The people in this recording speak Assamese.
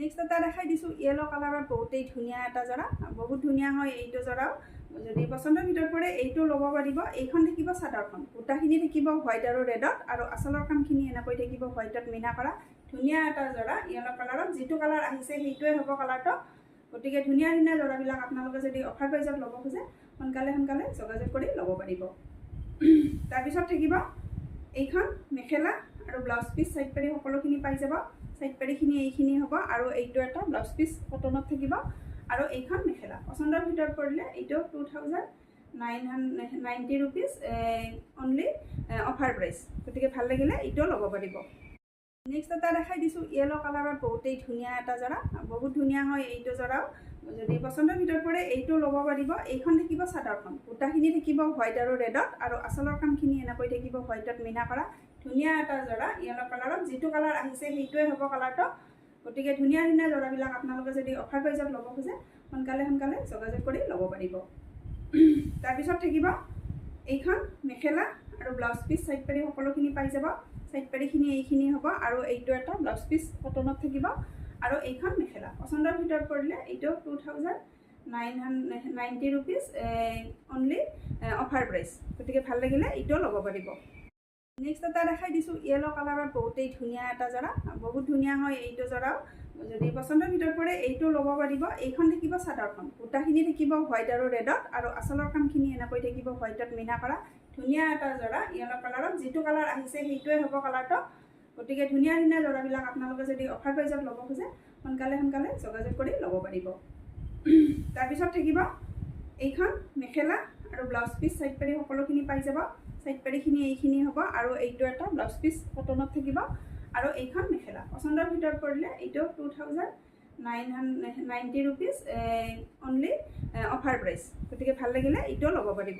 নেক্সট এটা দেখাই দিছোঁ ইয়েলো কালাৰত বহুতেই ধুনীয়া এটা জৰা, বহুত ধুনীয়া হয় এইটো জৰাও। যদি পচন্দৰ ভিতৰত পৰে এইটো ল'ব পাৰিব। এইখন থাকিব চাদৰখন, বুটাখিনি থাকিব হোৱাইট আৰু ৰেডত, আৰু আঁচলৰ কামখিনি এনেকৈ থাকিব হোৱাইটত মিনা কৰা। ধুনীয়া এটা জৰা ইয়েলো কালাৰত, যিটো কালাৰ আহিছে সেইটোৱে হ'ব কালাৰটো। গতিকে ধুনীয়া ধুনীয়া জৰাবিলাক আপোনালোকে যদি অফাৰ প্ৰাইজত ল'ব খোজে সোনকালে যোগাযোগ কৰি ল'ব পাৰিব। তাৰপিছত থাকিব এইখন মেখেলা আৰু ব্লাউজ পিচ চাইড পাৰি সকলোখিনি পাই যাব। সাইড পাৰিখিনি এইখিনি হ'ব, আৰু এইটো এটা ব্লাউজ পিচ কটনত থাকিব, আৰু এইখন মেখেলা। পচন্দৰ ভিতৰত পৰিলে এইটো 2990 ৰুপিজ অনলি অফাৰ প্ৰাইচ। গতিকে ভাল লাগিলে এইটোও ল'ব পাৰিব। নেক্সট এটা দেখাই দিছোঁ ইয়েলো কালাৰত বহুতেই ধুনীয়া এটা জৰা, বহুত ধুনীয়া হয় এইটো জৰাও। যদি পচন্দৰ ভিতৰত পৰে এইটো ল'ব পাৰিব। এইখন থাকিব চাদৰখন, বুটাখিনি থাকিব হোৱাইট আৰু ৰেডত, আৰু আঁচলৰ কামখিনি এনেকৈ থাকিব হোৱাইটত মিনা কৰা। ধুনীয়া এটা জৰা ইয়েলো কালাৰত, যিটো কালাৰ আহিছে সেইটোৱে হ'ব কালাৰটো। গতিকে ধুনীয়া ধুনীয়া জৰাবিলাক আপোনালোকে যদি অফাৰ প্ৰাইজত ল'ব খোজে সোনকালে যোগাযোগ কৰি ল'ব পাৰিব। তাৰপিছত থাকিব এইখন মেখেলা আৰু ব্লাউজ পিচ চাইড পাৰি সকলোখিনি পাই যাব। সাইড পাৰিখিনি এইখিনি হ'ব, আৰু এইটো এটা ব্লাউজ পিচ কটনত থাকিব, আৰু এইখন মেখেলা। পচন্দৰ ভিতৰত পৰিলে এইটো 2990 ৰুপিজ অনলি অফাৰ প্ৰাইচ। গতিকে ভাল লাগিলে এইটোও ল'ব পাৰিব। নেক্সট এটা দেখাই দিছোঁ ইয়েলো কালাৰত বহুতেই ধুনীয়া এটা জৰা, বহুত ধুনীয়া হয় এইটো জৰাও। যদি পচন্দৰ ভিতৰত পৰে এইটো ল'ব পাৰিব। এইখন থাকিব চাদৰখন, বুটাখিনি থাকিব হোৱাইট আৰু ৰেডত, আৰু আঁচলৰ কামখিনি এনেকৈ থাকিব হোৱাইটত মিনা কৰা। ধুনীয়া এটা জৰা ইয়েলো কালাৰত, যিটো কালাৰ আহিছে সেইটোৱে হ'ব কালাৰটো। গতিকে ধুনীয়া ধুনীয়া জৰাবিলাক আপোনালোকে যদি অফাৰ প্ৰাইজত ল'ব খোজে সোনকালে যোগাযোগ কৰি ল'ব পাৰিব। তাৰপিছত থাকিব এইখন মেখেলা আৰু ব্লাউজ পিচ চাইড পাৰি সকলোখিনি পাই যাব। সাইড পাৰিখিনি এইখিনি হ'ব, আৰু এইটো এটা ব্লাউজ পিচ কটনত থাকিব, আৰু এইখন মেখেলা। পচন্দৰ ভিতৰত পৰিলে এইটো 2990 ৰুপিজ অনলি অফাৰ প্ৰাইচ। গতিকে ভাল লাগিলে এইটোও ল'ব পাৰিব।